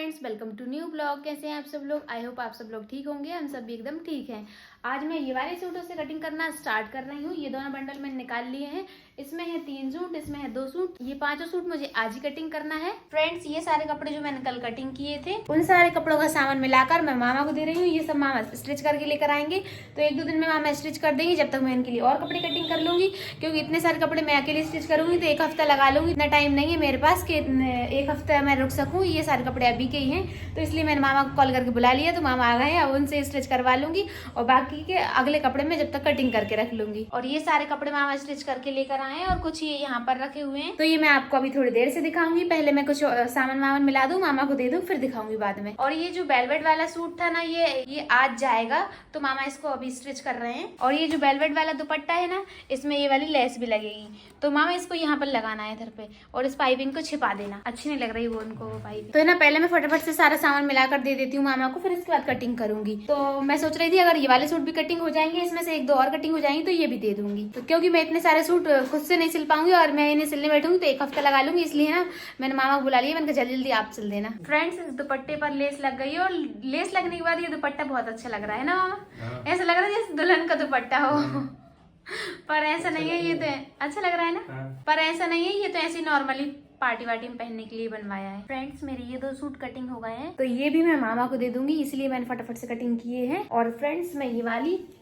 Friends, welcome to new blog. कैसे हैं आप सब लोग? आई होप आप सब लोग ठीक होंगे। हम सब भी एकदम ठीक हैं। आज मैं ये वाले सूटों से कटिंग करना स्टार्ट कर रही हूँ। ये दोनों बंडल मैंने निकाल लिए हैं। इसमें है 3 सूट, इसमें है 2 सूट। ये 5 सूट मुझे आज ही कटिंग करना है। फ्रेंड्स, ये सारे कपड़े जो मैंने कल कटिंग किए थे, उन सारे कपड़ों का सामान मिलाकर मैं मामा को दे रही हूँ। ये सब मामा स्टिच करके लेकर आएंगे, तो 1-2 दिन में मामा स्टिच कर देंगे। जब तक मैं इनके लिए और कपड़े कटिंग कर लूंगी, क्योंकि इतने सारे कपड़े मैं अकेले स्टिच करूंगी तो 1 हफ्ता लगा लूंगी। इतना टाइम नहीं है मेरे पास कि 1 हफ्ता मैं रुक सकूं। ये सारे कपड़े अभी के ही हैं, तो इसलिए मैंने मामा को कॉल करके बुला लिया। तो मामा आ गए हैं, अब उनसे स्टिच करवा लूंगी और बाकी के अगले कपड़े में जब तक कटिंग करके रख लूंगी। और ये सारे कपड़े मामा स्टिच करके लेकर आए हैं और कुछ ये यहाँ पर रखे हुए हैं, तो ये मैं आपको अभी थोड़ी देर से दिखाऊंगी। पहले मैं कुछ सामान वामान मिला दूं, मामा को दे दूं, फिर दिखाऊंगी बाद में। और ये जो वेलवेट वाला सूट था ना, ये आज जाएगा, तो मामा इसको अभी स्टिच कर रहे हैं। और ये जो वेलवेट वाला दुपट्टा है ना, इसमें ये वाली लेस भी लगेगी, तो मामा इसको यहाँ पर लगाना है इधर पे, और इस पाइपिंग को छिपा देना। अच्छी नहीं लग रही वो उनको वो पाइपिंग, तो है ना। पहले मैं फटाफट से सारा सामान मिलाकर दे देती हूँ मामा को, फिर इसके बाद कटिंग करूंगी। तो मैं सोच रही थी अगर ये वाले सूट भी कटिंग हो जाएंगे, इसमें से 1-2 और कटिंग हो जाएंगी, तो ये भी दे दूंगी। तो क्योंकि मैं इतने सारे सूट खुद से नहीं सिल पाऊंगी और मैं इन्हें सिलने बैठूंगी तो 1 हफ्ता लगा लूंगी, इसलिए ना मैंने मामा को बुला लिया। मैंने कहा जल्दी जल्दी आप सिल देना। फ्रेंड्स, इस दुपट्टे पर लेस लग गई है और लेस लगने के बाद ये दुपट्टा बहुत अच्छा लग रहा है ना मामा। ऐसा लग रहा है जैसे दुल्हन का दुपट्टा हो। पर ऐसा नहीं है, ये तो अच्छा लग रहा है ना। पर ऐसा नहीं है, ये तो ऐसे नॉर्मली पार्टी वार्टी में पहनने के लिए बनवाया है। फ्रेंड्स, मेरे ये 2 सूट कटिंग हो गए हैं, तो ये भी मैं मामा को दे दूंगी, इसलिए मैंने फटाफट से कटिंग किए हैं। और फ्रेंड्स, मैं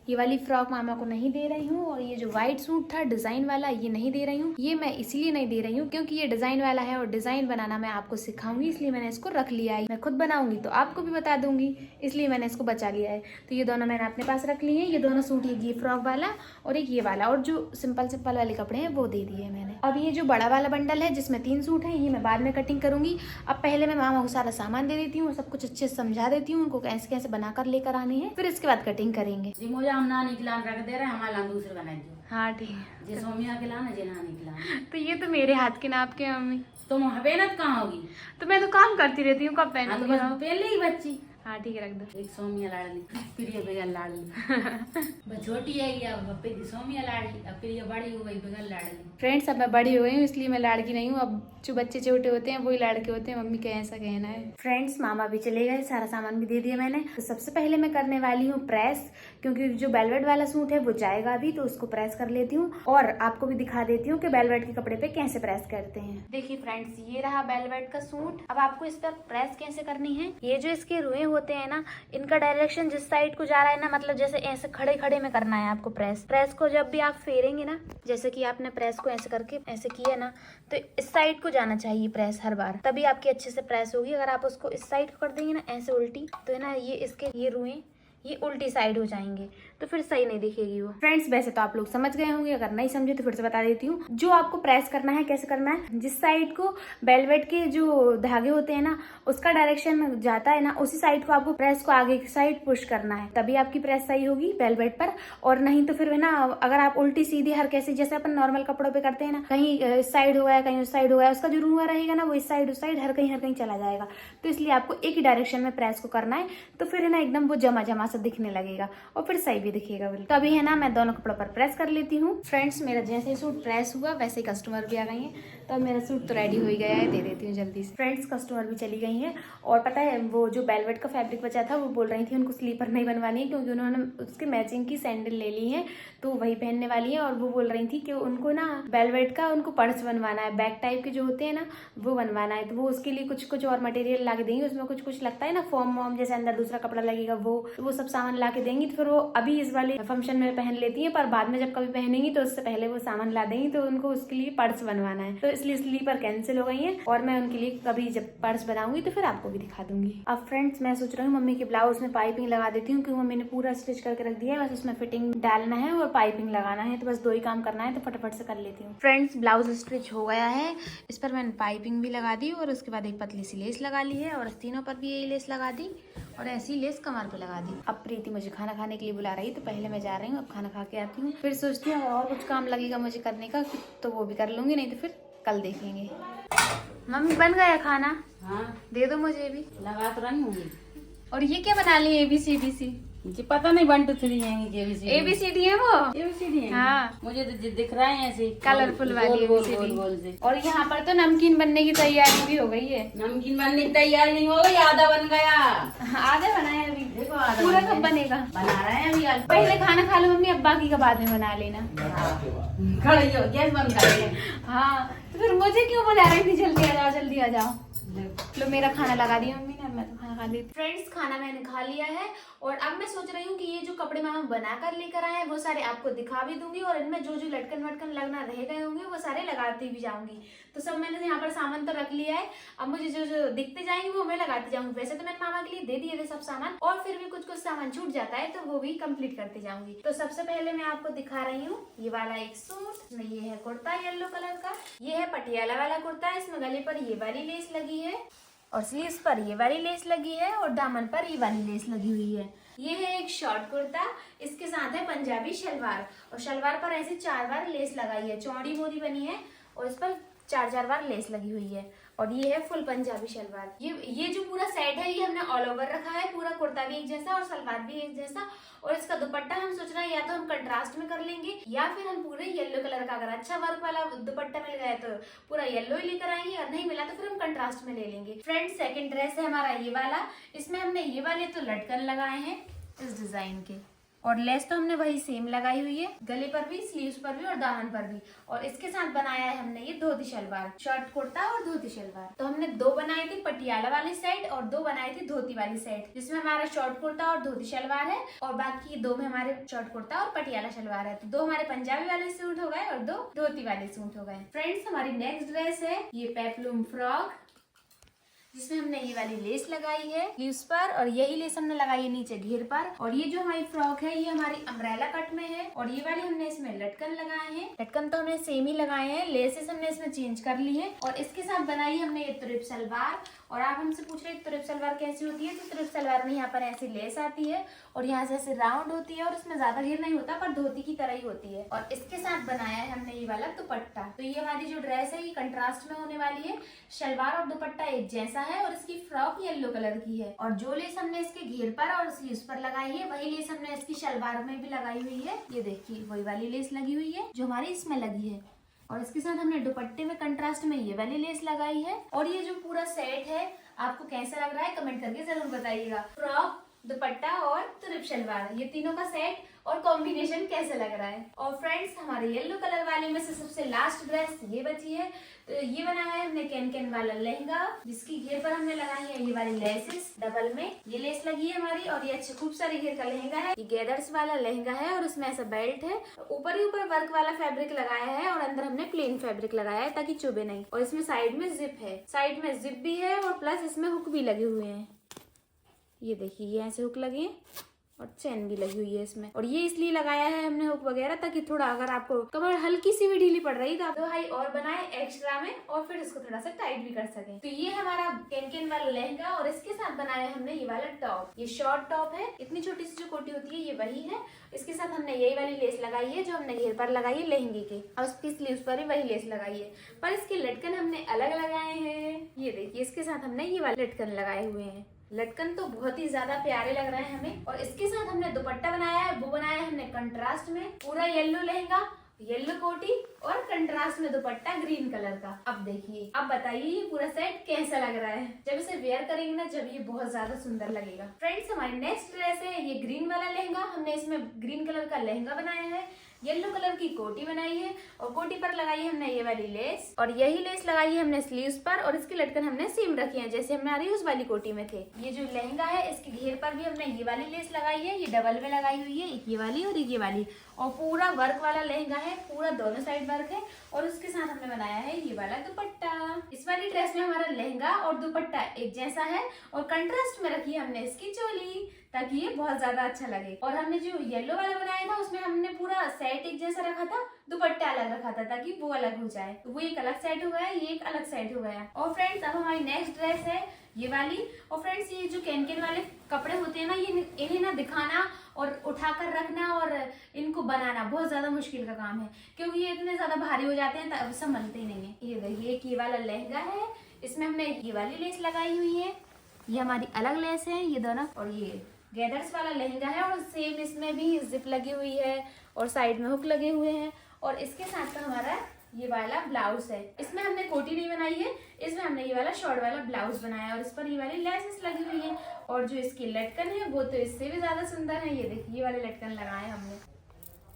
ये वाली फ्रॉक मामा को नहीं दे रही हूँ, और ये जो व्हाइट सूट था डिजाइन वाला, ये नहीं दे रही हूँ। ये मैं इसलिए नहीं दे रही हूँ क्योंकि ये डिजाइन वाला है और डिजाइन बनाना मैं आपको सिखाऊंगी, इसलिए मैंने इसको रख लिया है। मैं खुद बनाऊंगी तो आपको भी बता दूंगी, इसलिए मैंने इसको बचा लिया है। तो ये दोनों मैंने अपने पास रख लिए हैं। ये दोनों सूट, ये फ्रॉक वाला और एक ये वाला, और जो सिंपल वाले कपड़े हैं वो दे दिए मैंने। अब ये जो बड़ा वाला बंडल है जिसमें 3 सूट है, ये मैं बाद में कटिंग करूंगी। अब पहले मैं मामा को सारा सामान दे देती हूँ, सब कुछ अच्छे से समझा देती हूँ उनको कैसे कैसे बनाकर लेकर आने हैं, फिर इसके बाद कटिंग करेंगे। दे रहे हमारा दूसरे बना दो। हाँ ठीक है। जे सोमिया के लाना जे नानी के लाना। तो ये तो मेरे हाथ के नाप के मम्मी। तुम मेहनत कहाँ होगी? तो मैं तो काम करती रहती हूँ, कब तो पहनूंगी? बस पहले ही बच्ची। हाँ ठीक है, रख दो। एक सोमिया लाडली, फिर ये बगैर लाडली। बस छोटी है या फिर सोमिया लाडली, अब फिर ये बड़ी हो गई बगैर लाडली। फ्रेंड्स, अब मैं बड़ी हो गई हूँ, इसलिए मैं लाड़की नहीं हूँ। अब जो बच्चे छोटे होते हैं वही लाड़के होते हैं, मम्मी का ऐसा कहना है। फ्रेंड्स, मामा भी चले गए, सारा सामान भी दे दिया मैंने। तो सबसे पहले मैं करने वाली हूँ प्रेस, क्योंकि जो वेलवेट वाला सूट है वो जाएगा अभी, तो उसको प्रेस कर लेती हूँ और आपको भी दिखा देती हूँ कि वेलवेट के कपड़े पे कैसे प्रेस करते हैं। देखिए फ्रेंड्स, ये रहा वेलवेट का सूट। अब आपको इस पर प्रेस कैसे करनी है, ये जो इसके रुए होते हैं ना, इनका डायरेक्शन जिस साइड को जा रहा है ना, मतलब जैसे ऐसे खड़े खड़े में करना है आपको प्रेस को। जब भी आप फेरेंगे ना, जैसे कि आपने प्रेस को ऐसे करके ऐसे किया ना, तो इस साइड को जाना चाहिए प्रेस हर बार, तभी आपकी अच्छे से प्रेस होगी। अगर आप उसको इस साइड को कर देंगे ना ऐसे उल्टी, तो है ना ये इसके ये रुए ये उल्टी साइड हो जाएंगे, तो फिर सही नहीं दिखेगी वो। फ्रेंड्स, वैसे तो आप लोग समझ गए होंगे, अगर नहीं समझे तो फिर से बता देती हूँ। जो आपको प्रेस करना है, कैसे करना है, जिस साइड को वेलवेट के जो धागे होते हैं ना उसका डायरेक्शन जाता है ना, उसी साइड को आपको प्रेस को आगे की साइड पुश करना है, तभी आपकी प्रेस सही होगी वेलवेट पर। और नहीं तो फिर है ना, अगर आप उल्टी सीधी हर कैसे जैसे अपन नॉर्मल कपड़ों पे करते हैं ना, कहीं इस साइड हो गया कहीं उस साइड हो गया, उसका जो रुआ रहेगा ना वो इस साइड उस साइड हर कहीं चला जाएगा। तो इसलिए आपको एक ही डायरेक्शन में प्रेस को करना है, तो फिर है ना एकदम वो जमा जमा सा दिखने लगेगा और फिर सही भी दिखेगा। तो अभी है ना मैं दोनों कपड़ों पर प्रेस कर लेती हूँ। फ्रेंड्स, मेरा जैसे ही सूट प्रेस हुआ वैसे ही कस्टमर भी आ गई हैं, तो मेरा सूट तो रेडी हो ही गया है, दे देती हूँ जल्दी से। फ्रेंड्स, कस्टमर भी चली गई हैं, और पता है वो जो वेलवेट का फैब्रिक बचा था वो बोल रही थी उनको स्लीपर नहीं बनवानी है, क्योंकि उन्होंने उसके मैचिंग की सैंडल ले ली है, तो वही पहनने वाली है। और वो बोल रही थी कि उनको ना वेलवेट का उनको पर्स बनवाना है, बैग टाइप के जो होते हैं ना वो बनवाना है, तो वो उसके लिए कुछ और मटेरियल ला के देंगी। उसमें कुछ लगता है ना फॉर्म वॉर्म जैसे अंदर दूसरा कपड़ा लगेगा, वो सब सामान ला के देंगी। तो फिर वो अभी इस वाले फंक्शन में पहन लेती है, पर बाद में जब कभी पहनेंगी तो उससे पहले वो सामान ला देंगी, तो उनको उसके लिए पर्स बनवाना है, तो इसलिए स्लीपर कैंसिल हो गई है। और मैं उनके लिए कभी जब पर्स बनाऊंगी तो फिर आपको भी दिखा दूंगी। अब फ्रेंड्स, मैं सोच रही हूँ मम्मी के ब्लाउज में पाइपिंग लगा देती हूँ, क्योंकि मम्मी ने पूरा स्टिच करके रख दिया है, बस उसमें फिटिंग डालना है और पाइपिंग लगाना है, तो बस 2 ही काम करना है, तो फटाफट से कर लेती हूँ। फ्रेंड्स, ब्लाउज स्टिच हो गया है, इस पर मैंने पाइपिंग भी लगा दी और उसके बाद एक पतली सी लेस लगा ली है, और तीनों पर भी यही लेस लगा दी और ऐसी लेस कमर पे लगा दी। अब प्रीति मुझे खाना खाने के लिए बुला रही, तो पहले मैं जा रही हूँ, अब खाना खा के आती हूँ, फिर सोचती हूँ और कुछ काम लगेगा मुझे करने का तो वो भी कर लूंगी, नहीं तो फिर कल देखेंगे। मम्मी, बन गया खाना? हाँ, दे दो मुझे भी। लगा तो रही हूँ। और ये क्या बना ली ABCDC? जी पता नहीं 1 2 3 है कि ABCD है वो। ABCD है। हाँ। मुझे तो दिख रहा है ऐसे कलरफुल वाली गोल ABCD। गोल गोल से। और यहाँ पर तो नमकीन बनने की तैयारी भी हो गई है। नमकीन बनने की तैयारी नहीं हो गई, आधा बन गया। आधे बनाए अभी, देखो आधा पूरा बन कब गया। बनेगा? बना रहे हैं अभी आज। पहले खाना खा लो मम्मी, अब बाकी का बाद में बना लेना। खड़ी हो, गैस बंद कर दे। हाँ तो फिर मुझे क्यों बुला रही थी? जल्दी आ जाओ, जल्दी आ जाओ। लो मेरा खाना लगा दिया मम्मी ने, मैं तो खाना खा ली। फ्रेंड्स खाना मैंने खा लिया है और अब मैं सोच रही हूँ कि ये जो कपड़े मामा बना कर लेकर आए हैं वो सारे आपको दिखा भी दूंगी और इनमें जो जो लटकन वटकन लगना रह गए होंगे वो सारे लगाती भी जाऊंगी। तो सब मैंने यहाँ पर सामान तो रख लिया है, अब मुझे जो जो दिखते जाएंगे वो मैं लगाती जाऊंगी। वैसे तो मैंने मामा के लिए दे दिए थे सब सामान, और फिर भी कुछ कुछ सामान छूट जाता है तो वो भी कंप्लीट करती जाऊंगी। तो सबसे पहले मैं आपको दिखा रही हूँ ये वाला एक सूट। इसमें ये है कुर्ता येलो कलर का, ये है पटियाला वाला कुर्ता। इसमें गले पर ये वाली लेस लगी है और स्लीव्स पर ये वाली लेस लगी है और दामन पर ये वाली लेस लगी हुई है। ये है एक शॉर्ट कुर्ता, इसके साथ है पंजाबी शलवार और शलवार पर ऐसे 4 बार लेस लगाई है, चौड़ी मोरी बनी है और इस पर 4 बार लेस लगी हुई है। और ये है फुल पंजाबी शलवार। ये जो पूरा सेट है ये हमने ऑल ओवर रखा है, पूरा कुर्ता भी एक जैसा और सलवार भी एक जैसा। और इसका दुपट्टा हम सोच रहे हैं या तो हम कंट्रास्ट में कर लेंगे या फिर हम पूरे येलो कलर का, अगर अच्छा वर्क वाला दुपट्टा मिल गया तो पूरा येलो ही लेकर आएंगे, और नहीं मिला तो फिर हम कंट्रास्ट में ले लेंगे। फ्रेंड्स सेकंड ड्रेस है हमारा ये वाला। इसमें हमने ये वाले तो लटकन लगाए हैं इस डिजाइन के और लेस तो हमने वही सेम लगाई हुई है, गले पर भी, स्लीव्स पर भी और दामन पर भी। और इसके साथ बनाया है हमने ये धोती शलवार, शॉर्ट कुर्ता और धोती शलवार। तो हमने 2 बनाए थे पटियाला वाली साइड और 2 बनाए थे धोती वाली साइड, जिसमें हमारा शॉर्ट कुर्ता और धोती शलवार है और बाकी 2 में हमारे शॉर्ट कुर्ता और पटियाला शलवार है। तो 2 हमारे पंजाबी वाले सूट हो गए और 2 धोती वाले सूट हो गए। फ्रेंड्स हमारी नेक्स्ट ड्रेस है ये पेप्लूम फ्रॉक, जिसमें हमने ये वाली लेस लगाई है स्लीव्स पर और यही लेस हमने लगाई है नीचे घेर पर। और ये जो हमारी फ्रॉक है ये हमारी अम्ब्रेला कट में है और ये वाली हमने इसमें लटकन लगाए हैं। लटकन तो हमने सेम ही लगाए हैं, लेसेस हमने इसमें चेंज कर ली है। और इसके साथ बनाई हमने ये तुरिप सलवार। और आप हमसे पूछ रहे तुरिप सलवार कैसी होती है, तो तुरिप सलवार में यहाँ पर ऐसी लेस आती है और यहाँ से ऐसे राउंड होती है और इसमें ज्यादा घेर नहीं होता पर धोती की तरह ही होती है। और इसके साथ बनाया है हमने ये वाला दुपट्टा। तो ये हमारी जो ड्रेस है ये कंट्रास्ट में होने वाली है, शलवार और दुपट्टा एक जैसा है और इसकी फ्रॉक येलो कलर की है। और जो लेस हमने इसके घेर पर और स्लीव्स पर लगाई है वही लेस हमने इसकी शलवार में भी लगाई हुई है। ये देखिए वही वाली लेस लगी हुई है जो हमारी इसमें लगी है। और इसके साथ हमने दुपट्टे में कंट्रास्ट में ये वाली लेस लगाई है। और ये जो पूरा सेट है आपको कैसा लग रहा है कमेंट करके जरूर बताइएगा। फ्रॉक, दुपट्टा और तुरिप शलवार, ये तीनों का सेट और कॉम्बिनेशन कैसे लग रहा है। और फ्रेंड्स हमारे येलो कलर वाले में से सबसे लास्ट ड्रेस ये बची है। तो ये बनाया है हमने कैन वाला लहंगा, जिसकी घेर पर हमने लगाई है ये वाली लेसेस डबल में, ये लेस लगी है हमारी। और ये अच्छे खूब सारे घेर का लहंगा है, ये गैदर्स वाला लहंगा है और उसमें ऐसा बेल्ट है, ऊपर ही ऊपर वर्क वाला फैब्रिक लगाया है और अंदर हमने प्लेन फैब्रिक लगाया है ताकि चुभे नहीं। और इसमें साइड में जिप है, साइड में जिप भी है और प्लस इसमें हुक भी लगे हुए हैं। ये देखिए ये ऐसे हुक लगे हैं और चैन भी लगी हुई है इसमें। और ये इसलिए लगाया है हमने हुक वगैरह ताकि थोड़ा अगर आपको कमर हल्की सी भी ढीली पड़ रही तो आप 2 हाई और बनाए एक्स्ट्रा में और फिर इसको थोड़ा सा टाइट भी कर सकें। तो ये हमारा कैन वाला लहंगा और इसके साथ बनाया हमने ये वाला टॉप। ये शॉर्ट टॉप है, इतनी छोटी सी जो कोटी होती है ये वही है। इसके साथ हमने यही वाली लेस लगाई है जो हमने घेर पर लगाई है लहंगे के, और उसकी स्लीव्स पर भी वही लेस लगाई है, पर इसके लटकन हमने अलग लगाए हैं। ये देखिए इसके साथ हमने ये वाले लटकन लगाए हुए हैं। लटकन तो बहुत ही ज्यादा प्यारे लग रहे हैं हमें। और इसके साथ हमने दुपट्टा बनाया है, वो बनाया है हमने कंट्रास्ट में, पूरा येलो लहंगा, येलो कोटी और कंट्रास्ट में दुपट्टा ग्रीन कलर का। अब देखिए, अब बताइए ये पूरा सेट कैसा लग रहा है। जब इसे वेयर करेंगे ना जब ये बहुत ज्यादा सुंदर लगेगा। फ्रेंड्स हमारी नेक्स्ट ड्रेस है ये ग्रीन वाला लहंगा। हमने इसमें ग्रीन कलर का लहंगा बनाया है, येलो कलर की कोटी बनाई है और कोटी पर लगाई है हमने ये वाली लेस और यही लेस लगाई है हमने स्लीव्स पर। और इसकी लटकन हमने सेम रखी है जैसे हमारी उस वाली कोटी में थे। ये जो लहंगा है इसके घेर पर भी हमने ये वाली लेस लगाई है, ये डबल में लगाई हुई है, एक ये वाली और एक ये वाली। और पूरा वर्क वाला लहंगा है, पूरा दोनों साइड वर्क है। और उसके साथ हमने बनाया है ये वाला दुपट्टा। इस वाली ड्रेस में हमारा लहंगा और दुपट्टा एक जैसा है और कंट्रास्ट में रखी है हमने इसकी चोली ताकि ये बहुत ज्यादा अच्छा लगे। और हमने जो येलो वाला बनाया था उसमें हमने पूरा सेट एक जैसा रखा था, दुपट्टा अलग रखा था ताकि वो अलग हो जाए। तो वो एक अलग सेट हो गया, ये एक अलग सेट हो गया। और फ्रेंड्स अब हमारी नेक्स्ट ड्रेस है ये वाली। और फ्रेंड्स ये जो कैन वाले कपड़े होते हैं ना, ये इन्हें ना दिखाना और उठाकर रखना और इनको बनाना बहुत ज्यादा मुश्किल का काम है, क्योंकि ये इतने ज्यादा भारी हो जाते हैं तब संभलते ही नहीं है। ये देखिए ये वाला लहंगा है, इसमें हमने ये वाली लेस लगाई हुई है, ये हमारी अलग लेस है ये दोनों, और ये गैदर्स वाला लहंगा है और सेम इसमें भी जिप लगी हुई है और साइड में हुक लगे हुए हैं। और इसके साथ का हमारा ये वाला ब्लाउज है। इसमें हमने कोटी नहीं बनाई है, इसमें हमने ये वाला शॉर्ट वाला ब्लाउज बनाया और इस पर ये वाली लेसेस लगी हुई है। और जो इसकी लटकन है वो तो इससे भी ज्यादा सुंदर है। ये देखिए, ये वाले लटकन लगाए हमने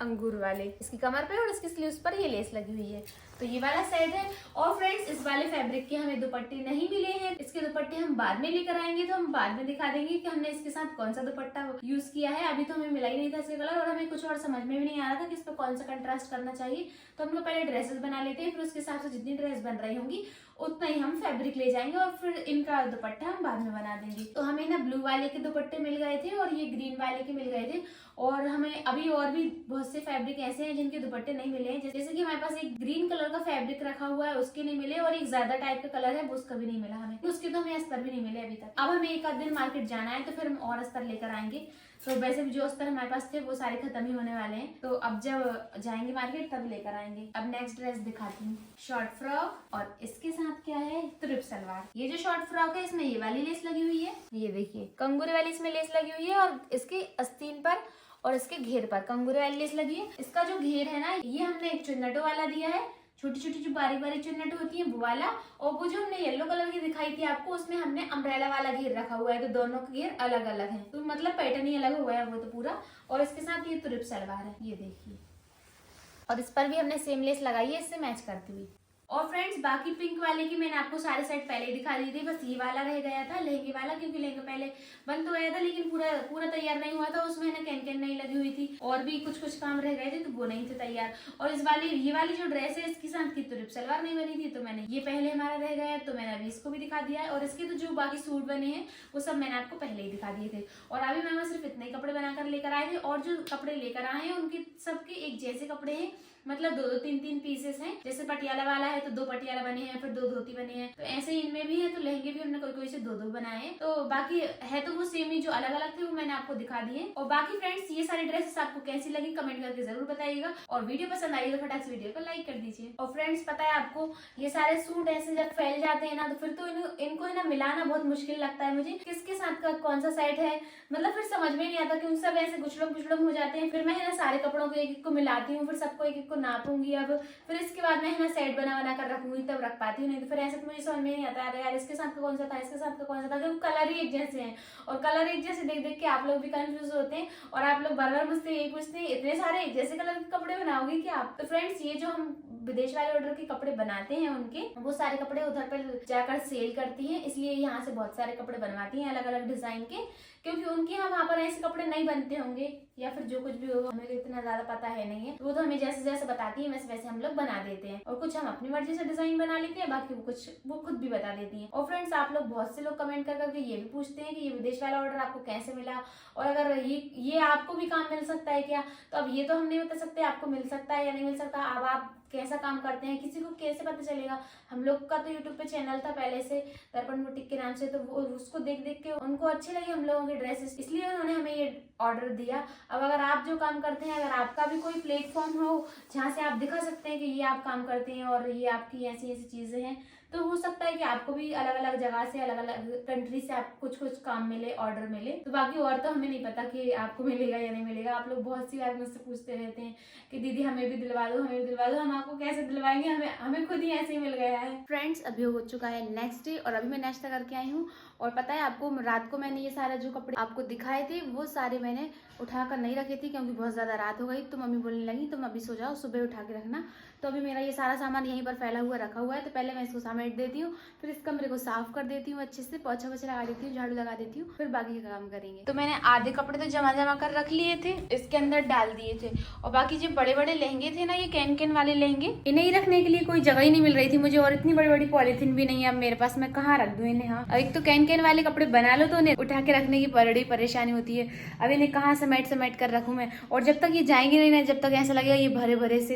अंगूर वाले इसकी कमर पे और इसकी स्लीव्स पर ये लेस लगी हुई है। तो ये वाला सेट है। और फ्रेंड्स, इस वाले फैब्रिक के हमें दुपट्टे नहीं मिले हैं। इसके दुपट्टे हम बाद में लेकर आएंगे, तो हम बाद में दिखा देंगे कि हमने इसके साथ कौन सा दुपट्टा यूज किया है। अभी तो हमें मिला ही नहीं था इसका कलर और हमें कुछ और समझ में भी नहीं आ रहा था कि इस पर कौन सा कंट्रास्ट करना चाहिए। तो हम लोग पहले ड्रेसेस बना लेते हैं, फिर उसके हिसाब से जितनी ड्रेस बन रही होंगी उतना ही हम फैब्रिक ले जाएंगे और फिर इनका दुपट्टा हम बाद में बना देंगे। तो हमें ना ब्लू वाले के दुपट्टे मिल गए थे और ये ग्रीन वाले के मिल गए थे। और हमें अभी और भी बहुत से फैब्रिक ऐसे हैं जिनके दुपट्टे नहीं मिले हैं। जैसे कि हमारे पास एक ग्रीन कलर का फैब्रिक रखा हुआ है, उसके नहीं मिले, और एक ज्यादा टाइप का कलर है वो उसका भी नहीं मिला हमें। उसके तो हमें अस्तर भी नहीं मिले अभी तक। अब हमें एक आध दिन मार्केट जाना है तो फिर हम और अस्तर लेकर आएंगे। तो वैसे भी जो अस्तर हमारे पास थे वो सारे खत्म ही होने वाले हैं, तो अब जब जाएंगे मार्केट तब लेकर आएंगे। अब नेक्स्ट ड्रेस दिखाती हूँ, शॉर्ट फ्रॉक और इसके साथ क्या है, तुरिप सलवार। ये जो शॉर्ट फ्रॉक है इसमें ये वाली लेस लगी हुई है, ये देखिए कंगूरे वाली इसमें लेस लगी हुई है और इसके आस्तीन पर और इसके घेर पर कंगूरे वाली लेस लगी है। इसका जो घेर है ना, ये हमने एक चुन्नटों वाला दिया है, छोटी छोटी जो बारी बारी चुन्नट होती है वो वाला। और वो जो हमने येलो कलर की दिखाई थी आपको, उसमें हमने अम्ब्रेला वाला घेर रखा हुआ है। तो दोनों का घेर अलग अलग है, तो मतलब पैटर्न ही अलग हुआ है वो तो पूरा। और इसके साथ ये तुरिप सलवार है, ये देखिए। और इस पर भी हमने सेम लेस लगाई है इससे मैच करती हुई। और फ्रेंड्स, बाकी पिंक वाले की मैंने आपको सारे सेट पहले ही दिखा दी थी, बस ये वाला रह गया था लहंगे वाला, क्योंकि लहंगा पहले बन तो गया था लेकिन पूरा तैयार नहीं हुआ था, उसमें ना कैन नहीं लगी हुई थी और भी कुछ काम रह गए थे तो वो नहीं थे तैयार। और ये वाली जो ड्रेस है इसके साथ की तुरिप सलवार नहीं बनी थी, तो मैंने ये पहले हमारा रह गया तो मैंने अभी इसको भी दिखा दिया है। और इसके तो जो बाकी सूट बने हैं वो सब मैंने आपको पहले ही दिखा दिए थे। और अभी मैं सिर्फ इतने ही कपड़े बनाकर लेकर आए थे और जो कपड़े लेकर आए हैं उनके सबके एक जैसे कपड़े हैं, मतलब दो तीन पीसेस हैं। जैसे पटियाला वाला है तो 2 पटियाला बने हैं, फिर 2 धोती बने हैं, तो ऐसे ही इनमें भी है। तो लहंगे भी हमने कोई से 2 बनाए हैं, तो बाकी है तो वो सेम ही, जो अलग अलग थे वो मैंने आपको दिखा दिए। और बाकी फ्रेंड्स, ये सारी ड्रेसेस आपको कैसी लगी कमेंट करके जरूर बताइएगा और वीडियो पसंद आई तो फटाक से वीडियो को लाइक कर दीजिए। और फ्रेंड्स, पता है आपको, ये सारे सूट ऐसे जब फैल जाते हैं ना तो फिर तो इनको है ना मिलाना बहुत मुश्किल लगता है मुझे, किसके साथ का कौन सा सेट है, मतलब फिर समझ में नहीं आता क्योंकि सब ऐसे गुछड़म हो जाते हैं। फिर मैं है ना सारे कपड़ों को एक को मिलाती हूँ, फिर सबको एक को नापूंगी। अब फिर इसके बाद मैं है ना सेट बना कर रखूंगी तब रख पाती हूँ, नहीं तो फिर ऐसे तो मुझे समझ में नहीं आता है यार इसके साथ का कौन सा था, इसके साथ का कौन सा था, क्योंकि कलर ही एक जैसे हैं। और कलर एक जैसे देख के आप लोग भी कंफ्यूज होते हैं और आप लोग बार मुझसे यही पूछते हैं, इतने सारे एक जैसे कलर के कपड़े बनाओगे क्या आप। तो फ्रेंड्स, ये जो हम विदेश वाले ऑर्डर के कपड़े बनाते हैं उनके, वो सारे कपड़े उधर पर जाकर सेल करती हैं, इसलिए यहाँ से बहुत सारे कपड़े बनवाती हैं अलग अलग डिजाइन के, क्योंकि उनके यहाँ वहाँ पर ऐसे कपड़े नहीं बनते होंगे या फिर जो कुछ भी हो, हमें इतना ज्यादा पता है नहीं है। वो तो हमें जैसे जैसे बताती है वैसे वैसे हम लोग बना देते हैं और कुछ हम अपनी मर्जी से डिजाइन बना लेते हैं, बाकी वो खुद भी बता देती हैं। और फ्रेंड्स, आप लोग बहुत से लोग कमेंट करके ये भी पूछते हैं कि ये विदेश वाला ऑर्डर आपको कैसे मिला और अगर ये आपको भी काम मिल सकता है क्या। तो अब ये तो हम नहीं बता सकते आपको मिल सकता है या नहीं मिल सकता, अब आप कैसा काम करते हैं किसी को कैसे पता चलेगा। हम लोग का तो यूट्यूब पे चैनल था पहले से, दर्पण बुटीक के नाम से, तो वो उसको देख के उनको अच्छे लगे हम लोगों के ड्रेसेस, इसलिए उन्होंने हमें ये ऑर्डर दिया। अब अगर आप जो काम करते हैं, अगर आपका भी कोई प्लेटफॉर्म हो जहाँ से आप दिखा सकते हैं कि ये आप काम करते हैं और ये आपकी ऐसी ऐसी चीजें हैं, तो हो सकता है कि आपको भी अलग अलग जगह से अलग अलग कंट्री से आप कुछ काम मिले, ऑर्डर मिले। तो बाकी और तो हमें नहीं पता कि आपको मिलेगा या नहीं मिलेगा। आप लोग बहुत सी बार मुझसे पूछते रहते हैं कि दीदी हमें भी दिलवा दो, हमें भी दिलवा दो। हम आपको कैसे दिलवाएंगे, हमें खुद ही ऐसे ही मिल गया है। फ्रेंड्स, अभी हो चुका है नेक्स्ट डे और अभी मैं नाश्ता करके आई हूँ। और पता है आपको, रात को मैंने ये सारे जो कपड़े आपको दिखाए थे वो सारे मैंने उठाकर नहीं रखे थे क्योंकि बहुत ज्यादा रात हो गई। तो मम्मी बोलने लगी तुम अभी सो जाओ, सुबह उठा के रखना। तो अभी मेरा ये सारा सामान यहीं पर फैला हुआ रखा हुआ है, तो पहले मैं इसको समेट देती हूँ, फिर इस कमरे को साफ कर देती हूँ, अच्छे से पोछा लगा देती हूँ, झाड़ू लगा देती हूँ, फिर बाकी का काम करेंगे। तो मैंने आधे कपड़े तो जमा कर रख लिए थे, इसके अंदर डाल दिए थे। और बाकी जो बड़े बड़े लहंगे थे ना, ये कैन वाले लहंगे, इन्हें रखने के लिए कोई जगह ही नहीं मिल रही थी मुझे, और इतनी बड़ी बड़ी पॉलिथीन भी नहीं है अब मेरे पास, मैं कहाँ रख दूं इन्हें। हाँ, एक तो कैन वाले कपड़े बना लो तो उन्हें उठा के रखने की बड़ी परेशानी होती है। अब इन्हें कहाँ समेट कर रखूं मैं, और जब तक ये जाएंगे नहीं ना, जब तक ऐसा लगेगा ये भरे से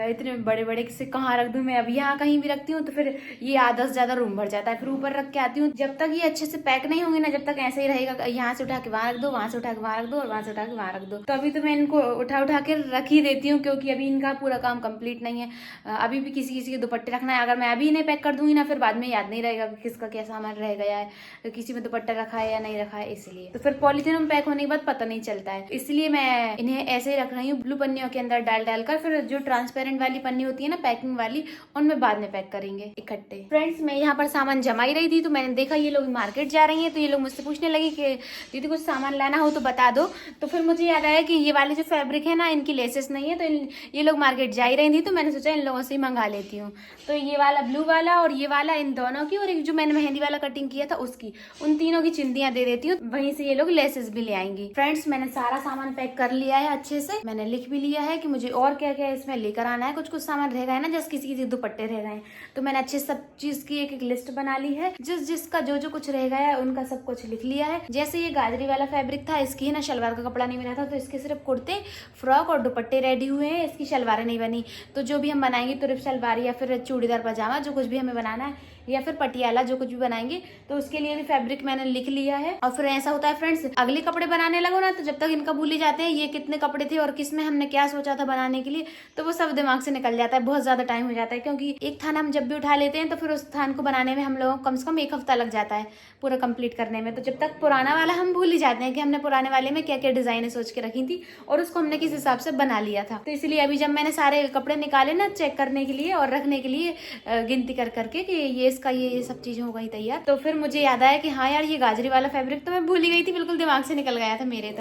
इतने बड़े से कहाँ रख दूं मैं। अब यहाँ कहीं भी रखती हूँ तो फिर ये आधा से ज्यादा रूम भर जाता है, फिर ऊपर रख के आती हूँ। जब तक ये अच्छे से पैक नहीं होंगे ना, जब तक ऐसे ही रहेगा, यहाँ से उठा के वहां रख दो, वहां से उठा के वहां रख दो और वहां से उठा के वहां रख दो। तो अभी तो मैं इनको उठा के रख ही देती हूँ क्योंकि अभी इनका पूरा काम कंप्लीट नहीं है। अभी भी किसी के दुपट्टे रखना है, अगर मैं अभी इन्हें पैक कर दूंगी ना, फिर बाद में याद नहीं रहेगा किसका क्या सामान रह गया है। किसी में दुपट्टा रखा है या नहीं रखा है, इसलिए। तो फिर पॉलीथीन में पैक होने के बाद पता नहीं चलता है, इसलिए मैं इन्हें ऐसे ही रख रही हूँ, ब्लू पन्नियों के अंदर डाल कर। फिर जो ट्रांसपेरेंट वाली पन्नी होती है ना पैकिंग वाली, उनमें बाद में पैक करेंगे इकट्ठे। फ्रेंड्स मैं यहाँ पर सामान जमा ही रही थी, तो मैंने देखा ये लोग मार्केट जा रही है, तो ये लोग मुझसे पूछने लगी कि दीदी कुछ सामान लाना हो तो बता दो। तो फिर मुझे याद आया कि ये वाले जो फैब्रिक है ना, इनकी लेसेस नहीं है, तो ये लोग मार्केट जा ही रही थी, तो मैंने सोचा इन लोगों से ही मंगा लेती हूँ। तो ये वाला ब्लू वाला और ये वाला, इन दोनों की, और एक जो मैंने मेहंदी वाला कटिंग किया था उसकी, उन तीनों की चिंदियां दे देती हूँ, वहीं से ये लोग लेसेस भी ले आएंगी। फ्रेंड्स मैंने सारा सामान पैक कर लिया है अच्छे से, मैंने लिख भी लिया है कि मुझे और क्या क्या इसमें लेकर आना है। कुछ कुछ सामान रह गए ना, जैसे किसी किसी दुपट्टे रह गए, तो मैंने अच्छे सब चीज की एक लिस्ट बना ली है, जिसका जो कुछ रह गया है उनका सब कुछ लिख लिया है। जैसे ये गाजरी वाला फैब्रिक था, इसकी ना शलवार का कपड़ा नहीं मिला था, तो इसके सिर्फ कुर्ते, फ्रॉक और दुपट्टे रेडी हुए हैं, इसकी शलवारें नहीं बनी। तो जो भी हम बनाएंगे तो सिर्फ शलवार या फिर चूड़ीदार पजामा, जो कुछ भी हमें बनाना है, या फिर पटियाला, जो कुछ भी बनाएंगे, तो उसके लिए भी फैब्रिक मैंने लिख लिया है। और फिर ऐसा होता है फ्रेंड्स, अगले कपड़े बनाने लगो ना, तो जब तक इनका भूल ही जाते हैं ये कितने कपड़े थे और किसमें हमने क्या सोचा था बनाने के लिए, तो वो सब दिमाग से निकल जाता है, बहुत ज्यादा टाइम हो जाता है। क्योंकि एक थान हम जब भी उठा लेते हैं तो फिर उस थान को बनाने में हम लोगों को कम से कम 1 हफ्ता लग जाता है पूरा कंप्लीट करने में। तो जब तक पुराना वाला हम भूल ही जाते हैं कि हमने पुराने वाले में क्या क्या डिजाइने सोच के रखी थी और उसको हमने किस हिसाब से बना लिया था। तो इसलिए अभी जब मैंने सारे कपड़े निकाले ना चेक करने के लिए और रखने के लिए, गिनती कर करके कि ये इसका ये सब चीजें हो गई तैयार, तो फिर मुझे याद आया कि हाँ यार ये गाजरी वाला फैब्रिक तो मैं भूल ही गई थी, बिल्कुल दिमाग से निकल गया था मेरे।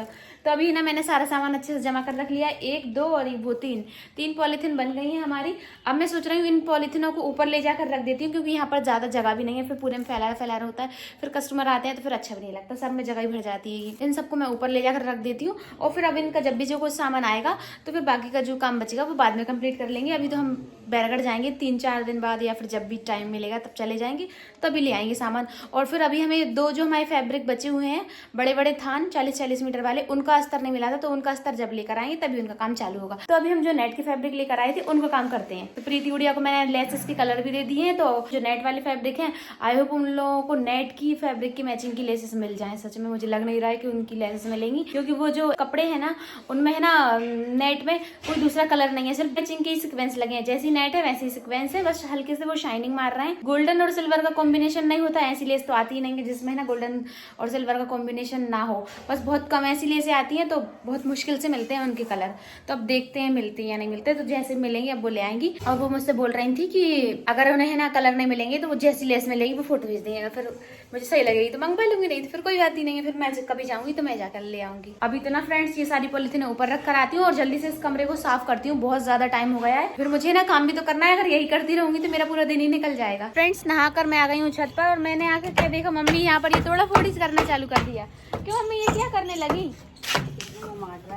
तो अभी ना मैंने सारा सामान अच्छे से जमा कर रख लिया है, 1 2 और वो 3 पॉलीथीन बन गई है हमारी। अब मैं सोच रही हूँ इन पॉलीथीनों को ऊपर ले जाकर रख देती हूँ, क्योंकि यहाँ पर ज्यादा जगह भी नहीं है, फिर पूरे में फैला होता है, फिर कस्टमर आते हैं तो फिर अच्छा भी नहीं लगता, सब में जगह ही भर जाती है। इन सबको मैं ऊपर ले जाकर रख देती हूँ, और फिर अब इनका जब भी जो कुछ सामान आएगा तो फिर बाकी का जो काम बचेगा वो बाद में कंप्लीट कर लेंगे। अभी तो हम बैरगढ़ जाएंगे 3-4 दिन बाद, या फिर जब भी टाइम मिलेगा तब चले जाएंगे, तभी ले आएंगे सामान। और फिर अभी हमें 2 जो हमारे फैब्रिक बचे हुए हैं, बड़े बड़े थान 40-40 मीटर वाले, उनका अस्तर नहीं मिला था, तो उनका अस्तर जब लेकर आएंगे तभी उनका काम चालू होगा। तो अभी हम जो नेट के फैब्रिक लेकर आए थे उनका काम करते हैं। तो प्रीति गुड़िया को मैंने लेसेस के कलर भी दे दिए हैं, तो जो नेट वाले फैब्रिक हैं, आई होप उन लोगों को नेट की फैब्रिक की मैचिंग की लेसेस मिल जाए। सच में मुझे लग नहीं रहा है कि उनकी लेसेस मिलेंगी, क्योंकि वो जो कपड़े हैं ना उनमें है ना नेट में कोई दूसरा कलर नहीं है, सिर्फ मैचिंग के सिक्वेंस लगे हैं, जैसी नेट है वैसी सिक्वेंस है, बस हल्के से वो शाइनिंग मार रहे हैं। गोल्डन और सिल्वर का कॉम्बिनेशन नहीं होता, ऐसी लेस तो आती ही नहीं है जिसमें ना गोल्डन और सिल्वर का कॉम्बिनेशन ना हो, बस बहुत कम ऐसी लेसें आती हैं, तो बहुत मुश्किल से मिलते हैं उनके कलर। तो अब देखते हैं मिलते हैं या नहीं मिलते, तो जैसे मिलेंगे अब वो ले आएंगी। और वो मुझसे बोल रही थी कि अगर उन्हें है ना कलर नहीं मिलेंगे तो वो जैसी लेस मिलेगी वो फोटो भेज देंगे, फिर मुझे सही लगेगी तो मंगवा लूंगी, नहीं तो फिर कोई बात ही नहीं है, फिर मैं कभी जाऊंगी तो मैं जाकर ले आऊंगी। अभी तो ना फ्रेंड्स ये सारी पॉलीथीन ऊपर रख कर आती हूँ और जल्दी से इस कमरे को साफ करती हूँ, बहुत ज्यादा टाइम हो गया है, फिर मुझे ना काम भी तो करना है, अगर यही करती रहूंगी तो मेरा पूरा दिन ही निकल जाएगा। फ्रेंड्स नहाकर मैं आ गई हूँ छत पर, और मैंने आकर क्या देखा, मम्मी यहाँ पर ये तोड़ा फोड़ी करना चालू कर दिया। क्यों मम्मी ये क्या करने लगी?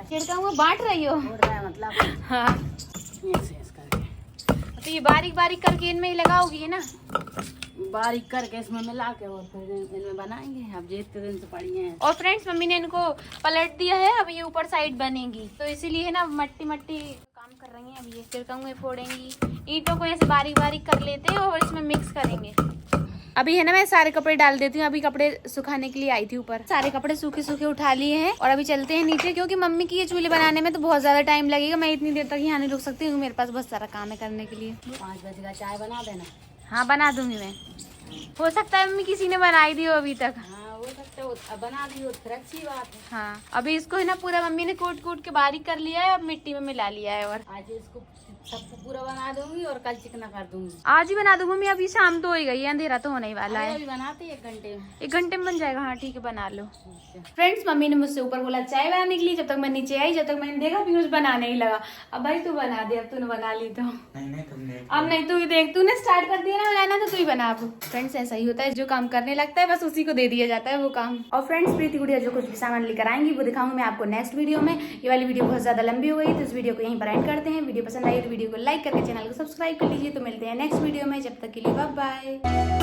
छिड़का हुआ बांट रही हो? मतलब हाँ, तो ये बारीक बारीक करके इनमें ही लगाओगी ना, बारीक करके इसमें मिला के और फिर इनमें बनाएंगे। अब जितने दिन से पड़ी हैं। और फ्रेंड्स मम्मी ने इनको पलट दिया है, अब ये ऊपर साइड बनेगी, तो इसीलिए है ना मट्टी काम कर रही हैं। अब ये छिड़कांगे फोड़ेंगी, ईंटों को ऐसे बारीक बारीक कर लेते हैं और इसमें मिक्स करेंगे। अभी है ना मैं सारे कपड़े डाल देती हूँ, अभी कपड़े सुखाने के लिए आई थी ऊपर, सारे कपड़े सूखे सूखे उठा लिए हैं और अभी चलते हैं नीचे, क्योंकि मम्मी की ये चूल्हे बनाने में तो बहुत ज्यादा टाइम लगेगा, मैं इतनी देर तक यहाँ नहीं रुक सकती हूँ, मेरे पास बहुत सारा काम है करने के लिए। 5 बजे का चाय बना देना। हाँ बना दूंगी मैं, हो सकता है मम्मी किसी ने बनाई दी हो अभी तक। हाँ हो सकता है, अब बना दी हो फिर अच्छी बात है। हाँ अभी इसको है ना पूरा मम्मी ने कूट के बारीक कर लिया है, अब मिट्टी में मिला लिया है, और आज इसको सबको पूरा बना दूंगी और कल चिकना कर दूंगी। आज ही बना दूंगी मम्मी, अभी शाम तो हो ही गई है, अंधेरा तो होने ही वाला है। अभी बनाते 1 घंटे में। 1 घंटे में बन जाएगा। हाँ ठीक है बना लो। फ्रेंड्स मम्मी ने मुझसे ऊपर बोला चाय बनाने के लिए, जब तक मैं नीचे आई, जब तक मैंने देखा पीयूष बनाने ही लगा। अब भाई तू बना दे, अब तूने बना ली तो अब नहीं, तू ही देख, तूने स्टार्ट कर दिया ना बनाना, तो तू ही बना। फ्रेंड्स ऐसा ही होता है, जो काम करने लगता है बस उसी को दे दिया जाता है वो काम। और फ्रेंड्स प्रीति गुड़िया जो कुछ भी सामान लेकर आएंगी वो दिखाऊंगी मैं आपको नेक्स्ट वीडियो में। ये वाली वीडियो बहुत ज्यादा लंबी हो गई, तो इस वीडियो को यहीं पर एंड करते हैं। वीडियो पसंद आई तो वीडियो को लाइक करके चैनल को सब्सक्राइब कर लीजिए। तो मिलते हैं नेक्स्ट वीडियो में, जब तक के लिए बाय बाय।